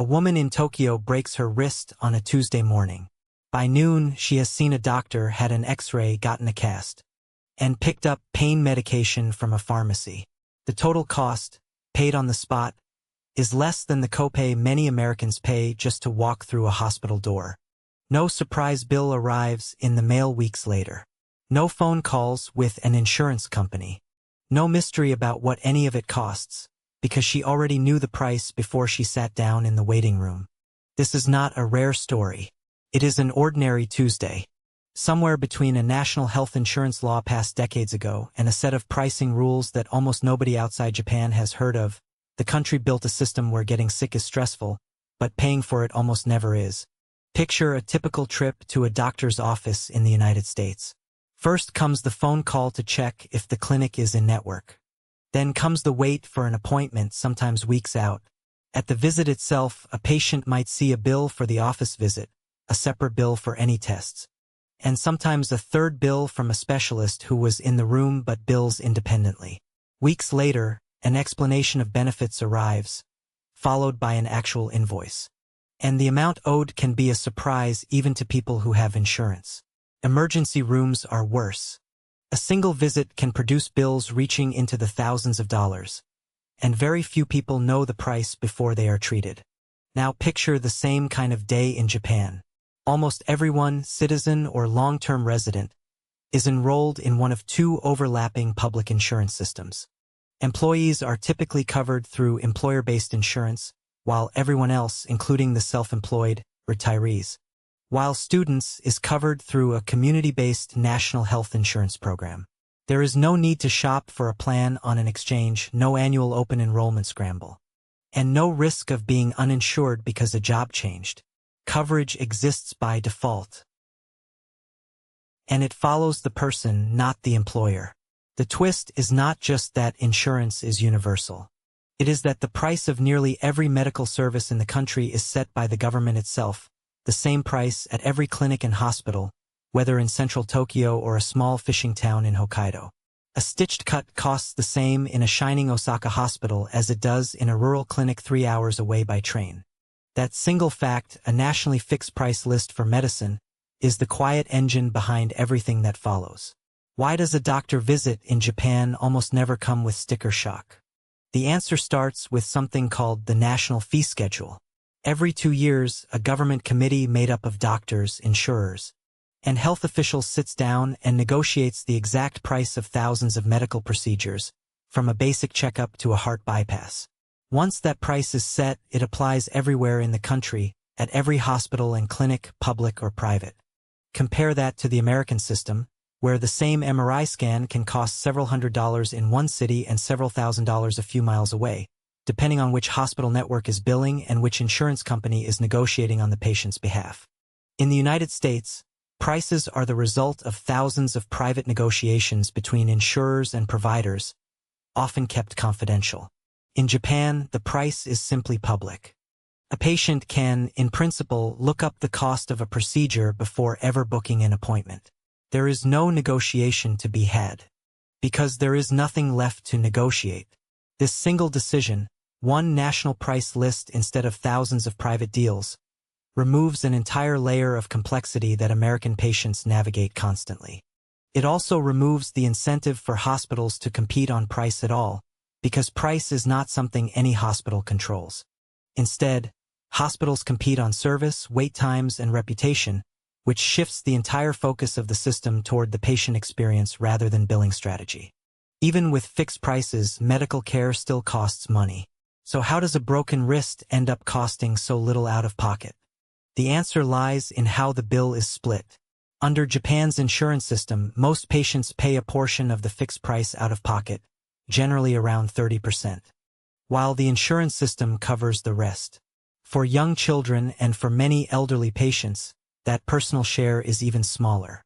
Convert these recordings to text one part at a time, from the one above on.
A woman in Tokyo breaks her wrist on a Tuesday morning. By noon, she has seen a doctor, had an X-ray, gotten a cast, and picked up pain medication from a pharmacy. The total cost, paid on the spot, is less than the copay many Americans pay just to walk through a hospital door. No surprise bill arrives in the mail weeks later. No phone calls with an insurance company. No mystery about what any of it costs, because she already knew the price before she sat down in the waiting room. This is not a rare story. It is an ordinary Tuesday. Somewhere between a national health insurance law passed decades ago and a set of pricing rules that almost nobody outside Japan has heard of, the country built a system where getting sick is stressful, but paying for it almost never is. Picture a typical trip to a doctor's office in the United States. First comes the phone call to check if the clinic is in network. Then comes the wait for an appointment, sometimes weeks out. At the visit itself, a patient might see a bill for the office visit, a separate bill for any tests, and sometimes a third bill from a specialist who was in the room but bills independently. Weeks later, an explanation of benefits arrives, followed by an actual invoice. And the amount owed can be a surprise even to people who have insurance. Emergency rooms are worse. A single visit can produce bills reaching into the thousands of dollars, and very few people know the price before they are treated. Now picture the same kind of day in Japan. Almost everyone, citizen or long-term resident, is enrolled in one of two overlapping public insurance systems. Employees are typically covered through employer-based insurance, while everyone else, including the self-employed, retirees, while students is covered through a community-based national health insurance program. There is no need to shop for a plan on an exchange, no annual open enrollment scramble, and no risk of being uninsured because a job changed. Coverage exists by default, and it follows the person, not the employer. The twist is not just that insurance is universal. It is that the price of nearly every medical service in the country is set by the government itself, the same price at every clinic and hospital, whether in central Tokyo or a small fishing town in Hokkaido. A stitched cut costs the same in a shining Osaka hospital as it does in a rural clinic 3 hours away by train. That single fact, a nationally fixed price list for medicine, is the quiet engine behind everything that follows. Why does a doctor visit in Japan almost never come with sticker shock? The answer starts with something called the National Fee Schedule. Every 2 years, a government committee made up of doctors, insurers, and health officials sits down and negotiates the exact price of thousands of medical procedures, from a basic checkup to a heart bypass. Once that price is set, it applies everywhere in the country, at every hospital and clinic, public or private. Compare that to the American system, where the same MRI scan can cost several $100s in one city and several $1,000s a few miles away, depending on which hospital network is billing and which insurance company is negotiating on the patient's behalf. In the United States, prices are the result of thousands of private negotiations between insurers and providers, often kept confidential. In Japan, the price is simply public. A patient can, in principle, look up the cost of a procedure before ever booking an appointment. There is no negotiation to be had, because there is nothing left to negotiate. This single decision, one national price list instead of thousands of private deals, removes an entire layer of complexity that American patients navigate constantly. It also removes the incentive for hospitals to compete on price at all, because price is not something any hospital controls. Instead, hospitals compete on service, wait times, and reputation, which shifts the entire focus of the system toward the patient experience rather than billing strategy. Even with fixed prices, medical care still costs money. So how does a broken wrist end up costing so little out of pocket? The answer lies in how the bill is split. Under Japan's insurance system, most patients pay a portion of the fixed price out of pocket, generally around 30%, while the insurance system covers the rest. For young children and for many elderly patients, that personal share is even smaller.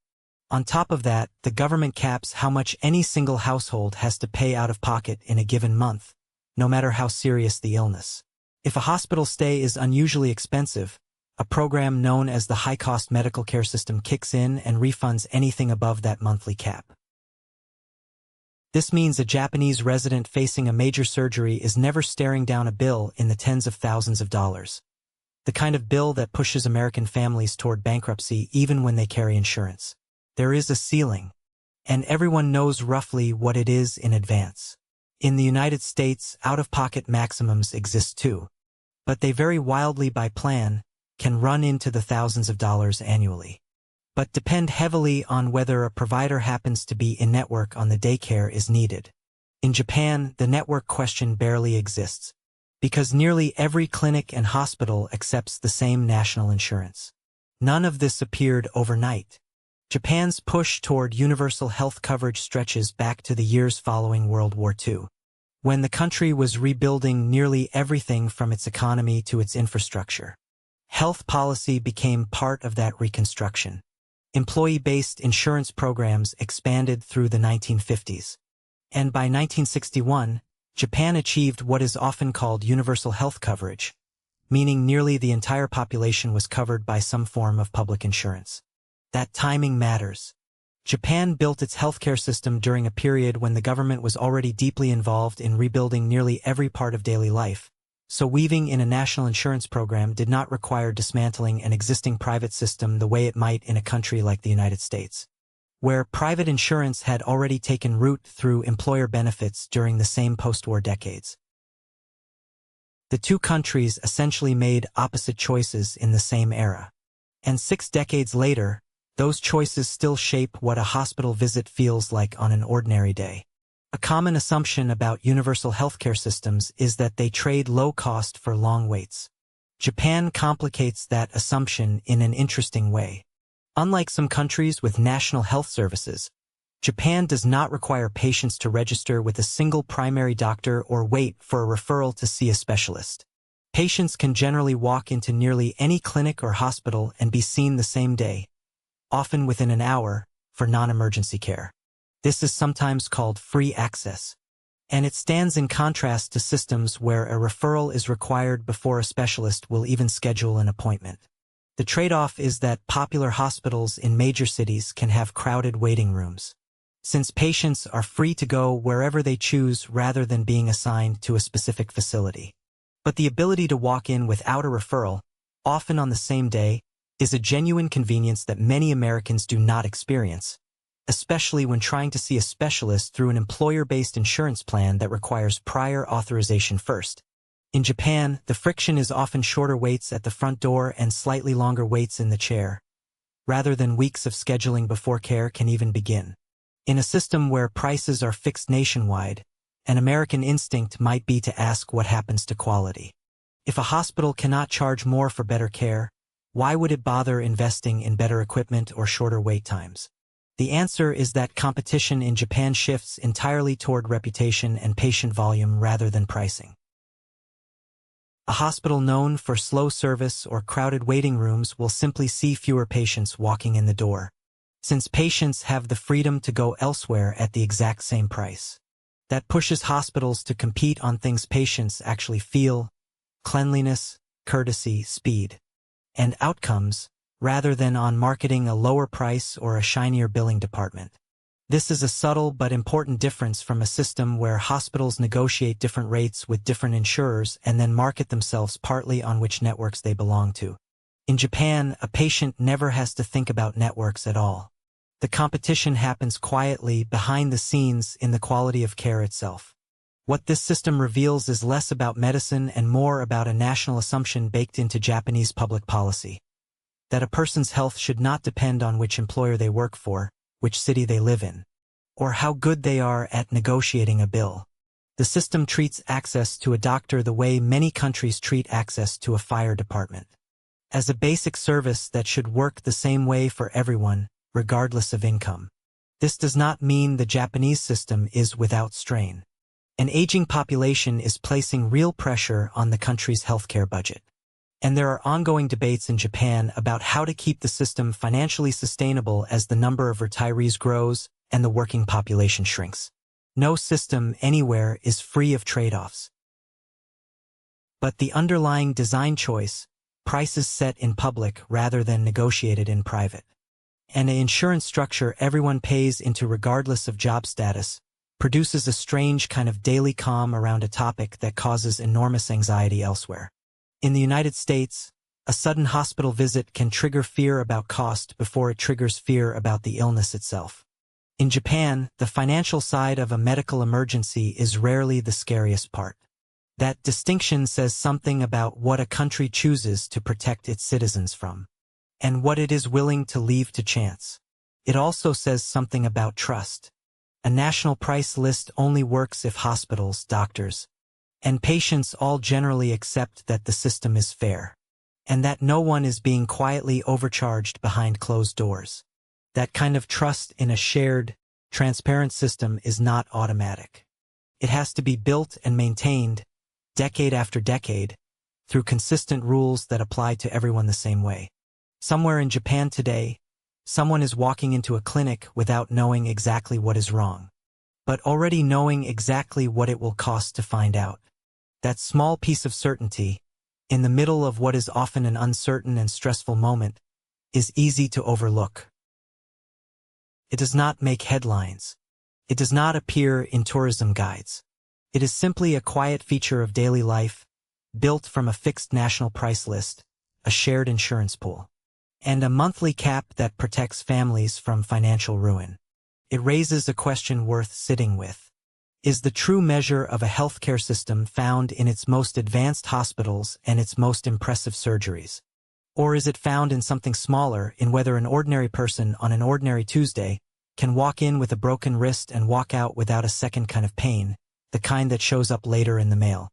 On top of that, the government caps how much any single household has to pay out of pocket in a given month, no matter how serious the illness. If a hospital stay is unusually expensive, a program known as the high-cost medical care system kicks in and refunds anything above that monthly cap. This means a Japanese resident facing a major surgery is never staring down a bill in the tens of thousands of dollars. the kind of bill that pushes American families toward bankruptcy even when they carry insurance. There is a ceiling, and everyone knows roughly what it is in advance. In the United States, out-of-pocket maximums exist too, but they vary wildly by plan, can run into the thousands of dollars annually, but depend heavily on whether a provider happens to be in-network on the day care is needed. In Japan, the network question barely exists, because nearly every clinic and hospital accepts the same national insurance. None of this appeared overnight. Japan's push toward universal health coverage stretches back to the years following World War II, when the country was rebuilding nearly everything from its economy to its infrastructure. Health policy became part of that reconstruction. Employee-based insurance programs expanded through the 1950s. And by 1961, Japan achieved what is often called universal health coverage, meaning nearly the entire population was covered by some form of public insurance. That timing matters. Japan built its healthcare system during a period when the government was already deeply involved in rebuilding nearly every part of daily life, so weaving in a national insurance program did not require dismantling an existing private system the way it might in a country like the United States, where private insurance had already taken root through employer benefits during the same post-war decades. The two countries essentially made opposite choices in the same era. And 6 decades later, those choices still shape what a hospital visit feels like on an ordinary day. A common assumption about universal healthcare systems is that they trade low cost for long waits. Japan complicates that assumption in an interesting way. Unlike some countries with national health services, Japan does not require patients to register with a single primary doctor or wait for a referral to see a specialist. Patients can generally walk into nearly any clinic or hospital and be seen the same day, often within an hour, for non-emergency care. This is sometimes called free access, and it stands in contrast to systems where a referral is required before a specialist will even schedule an appointment. The trade-off is that popular hospitals in major cities can have crowded waiting rooms, since patients are free to go wherever they choose rather than being assigned to a specific facility. But the ability to walk in without a referral, often on the same day, is a genuine convenience that many Americans do not experience, especially when trying to see a specialist through an employer-based insurance plan that requires prior authorization first. In Japan, the friction is often shorter waits at the front door and slightly longer waits in the chair, rather than weeks of scheduling before care can even begin. In a system where prices are fixed nationwide, an American instinct might be to ask what happens to quality. If a hospital cannot charge more for better care, why would it bother investing in better equipment or shorter wait times? The answer is that competition in Japan shifts entirely toward reputation and patient volume rather than pricing. A hospital known for slow service or crowded waiting rooms will simply see fewer patients walking in the door, since patients have the freedom to go elsewhere at the exact same price. That pushes hospitals to compete on things patients actually feel: cleanliness, courtesy, speed, and outcomes, rather than on marketing a lower price or a shinier billing department. This is a subtle but important difference from a system where hospitals negotiate different rates with different insurers and then market themselves partly on which networks they belong to. In Japan, a patient never has to think about networks at all. The competition happens quietly behind the scenes in the quality of care itself. What this system reveals is less about medicine and more about a national assumption baked into Japanese public policy: that a person's health should not depend on which employer they work for, which city they live in, or how good they are at negotiating a bill. The system treats access to a doctor the way many countries treat access to a fire department, as a basic service that should work the same way for everyone, regardless of income. This does not mean the Japanese system is without strain. An aging population is placing real pressure on the country's healthcare budget. And there are ongoing debates in Japan about how to keep the system financially sustainable as the number of retirees grows and the working population shrinks. No system anywhere is free of trade-offs. But the underlying design choice, prices set in public rather than negotiated in private, and an insurance structure everyone pays into regardless of job status, produces a strange kind of daily calm around a topic that causes enormous anxiety elsewhere. In the United States, A sudden hospital visit can trigger fear about cost before it triggers fear about the illness itself. In Japan, the financial side of a medical emergency is rarely the scariest part. That distinction says something about what a country chooses to protect its citizens from, and what it is willing to leave to chance. It also says something about trust. A national price list only works if hospitals, doctors, and patients all generally accept that the system is fair, and that no one is being quietly overcharged behind closed doors. That kind of trust in a shared, transparent system is not automatic. It has to be built and maintained, decade after decade, through consistent rules that apply to everyone the same way. Somewhere in Japan today, someone is walking into a clinic without knowing exactly what is wrong, but already knowing exactly what it will cost to find out. That small piece of certainty, in the middle of what is often an uncertain and stressful moment, is easy to overlook. It does not make headlines. It does not appear in tourism guides. It is simply a quiet feature of daily life, built from a fixed national price list, a shared insurance pool, and a monthly cap that protects families from financial ruin. It raises a question worth sitting with. Is the true measure of a healthcare system found in its most advanced hospitals and its most impressive surgeries? Or is it found in something smaller, in whether an ordinary person on an ordinary Tuesday can walk in with a broken wrist and walk out without a second kind of pain, the kind that shows up later in the mail?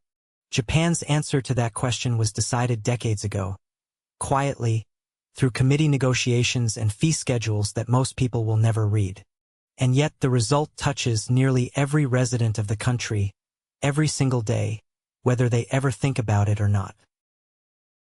Japan's answer to that question was decided decades ago, quietly, through committee negotiations and fee schedules that most people will never read. And yet the result touches nearly every resident of the country, every single day, whether they ever think about it or not.